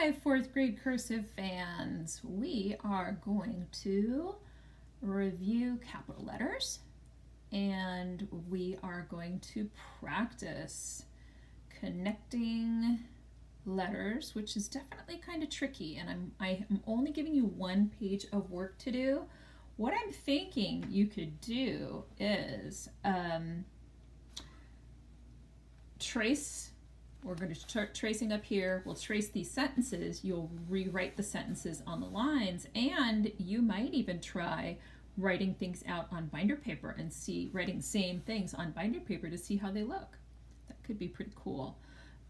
Hi, fourth grade cursive fans. We are going to review capital letters and we are going to practice connecting letters, which is definitely kind of tricky. And I'm only giving you one page of work to do. What I'm thinking you could do is trace. We're going to start tracing up here. We'll trace these sentences. You'll rewrite the sentences on the lines, and you might even try writing things out on binder paper and writing the same things on binder paper to see how they look. That could be pretty cool.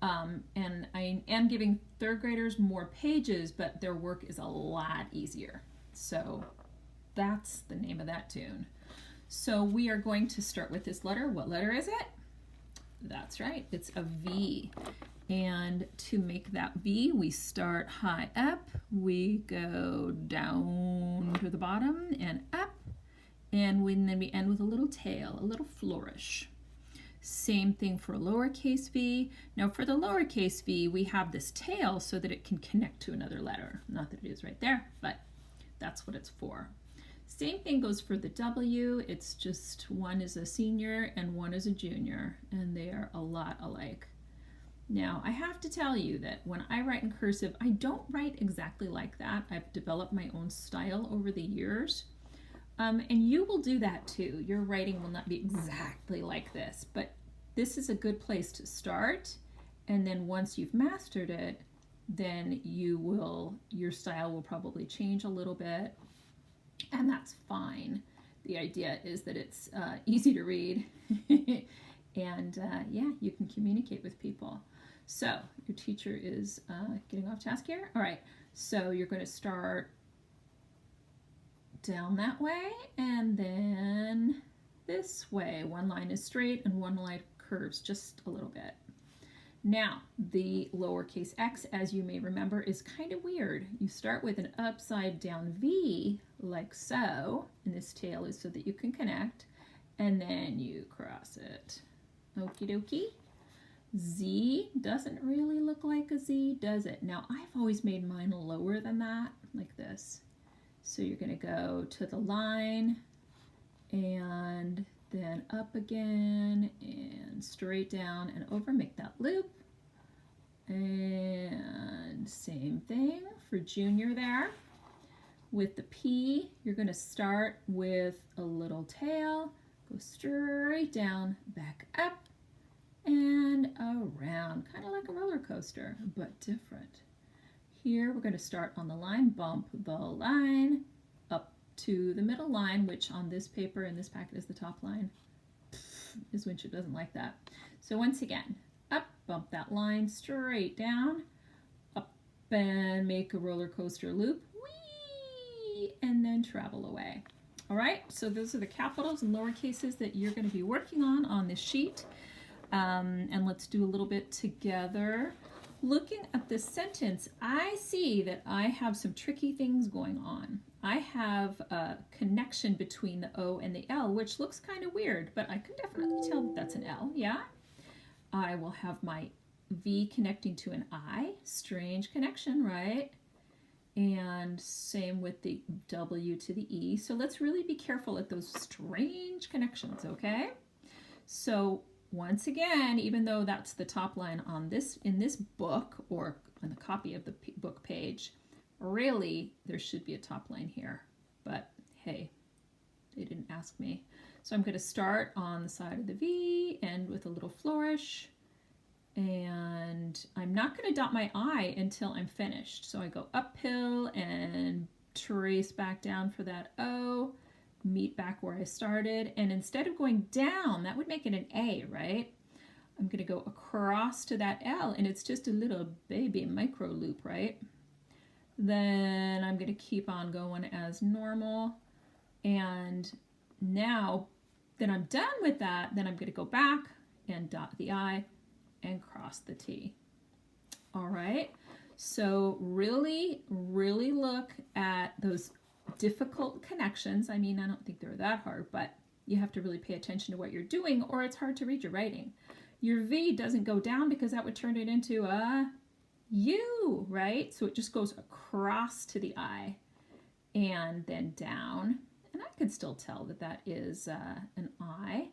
And I am giving third graders more pages, but their work is a lot easier. So that's the name of that tune. So we are going to start with this letter. What letter is it? That's right, it's a V. And to make that V, we start high up, we go down to the bottom and up, and then we end with a little tail, a little flourish. Same thing for a lowercase v. Now for the lowercase v, we have this tail so that it can connect to another letter. Not that it is right there, but that's what it's for. Same thing goes for the W. It's just one is a senior and one is a junior, and they are a lot alike. Now, I have to tell you that when I write in cursive, I don't write exactly like that. I've developed my own style over the years. And you will do that too. Your writing will not be exactly like this, but this is a good place to start. And then once you've mastered it, then your style will probably change a little bit. And that's fine. The idea is that it's easy to read and yeah, you can communicate with people. So your teacher is getting off task here. All right, so you're going to start down that way and then this way. One line is straight and one line curves just a little bit. Now, the lowercase x, as you may remember, is kind of weird. You start with an upside down V, like so, and this tail is so that you can connect, and then you cross it. Okie dokie. Z doesn't really look like a Z, does it? Now, I've always made mine lower than that, like this. So you're going to go to the line, and then up again and straight down and over, make that loop. And same thing for junior there. With the P, you're going to start with a little tail, go straight down, back up, and around, kind of like a roller coaster, but different. Here we're going to start on the line, bump the line, up to the middle line, which on this paper in this packet is the top line. This Winship doesn't like that. So once again, up, bump that line, straight down, up and make a roller coaster loop, whee, and then travel away. All right, so those are the capitals and lower cases that you're going to be working on this sheet. And let's do a little bit together. Looking at this sentence, I see that I have some tricky things going on. I have a connection between the O and the L, which looks kind of weird, but I can definitely tell that that's an L, yeah? I will have my V connecting to an I, strange connection, right? And same with the W to the E. So let's really be careful at those strange connections, okay? So once again, even though that's the top line on in this book or on the copy of the book page, really there should be a top line here. But hey, they didn't ask me. So I'm going to start on the side of the V, end with a little flourish, and I'm not going to dot my I until I'm finished. So I go uphill and trace back down for that O, meet back where I started, and instead of going down, that would make it an A, right? I'm going to go across to that L, and it's just a little baby micro loop, right? Then I'm going to keep on going as normal, and now that I'm done with that, then I'm going to go back and dot the I and cross the T. All right, so really, really look at those difficult connections. I mean, I don't think they're that hard, but you have to really pay attention to what you're doing or it's hard to read your writing. Your V doesn't go down because that would turn it into a U, right? So it just goes across to the I and then down. And I could still tell that that is an I.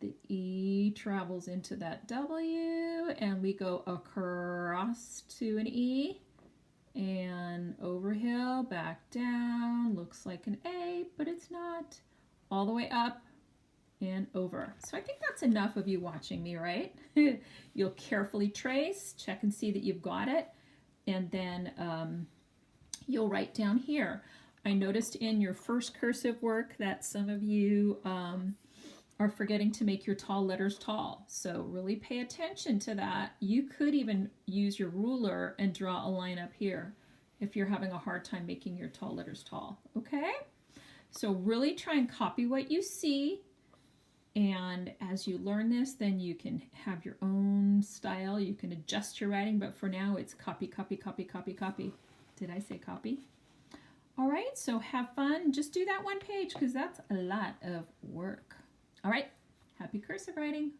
The E travels into that W, and we go across to an E, and over hill, back down, looks like an A, but it's not. All the way up and over. So I think that's enough of you watching me, right? You'll carefully trace, check and see that you've got it, and then you'll write down here. I noticed in your first cursive work that some of you are forgetting to make your tall letters tall. So really pay attention to that. You could even use your ruler and draw a line up here if you're having a hard time making your tall letters tall, okay? So really try and copy what you see, and as you learn this, then you can have your own style. You can adjust your writing, but for now it's copy, copy, copy, copy, copy. Did I say copy? All right, so have fun. Just do that one page because that's a lot of work. All right, happy cursive writing.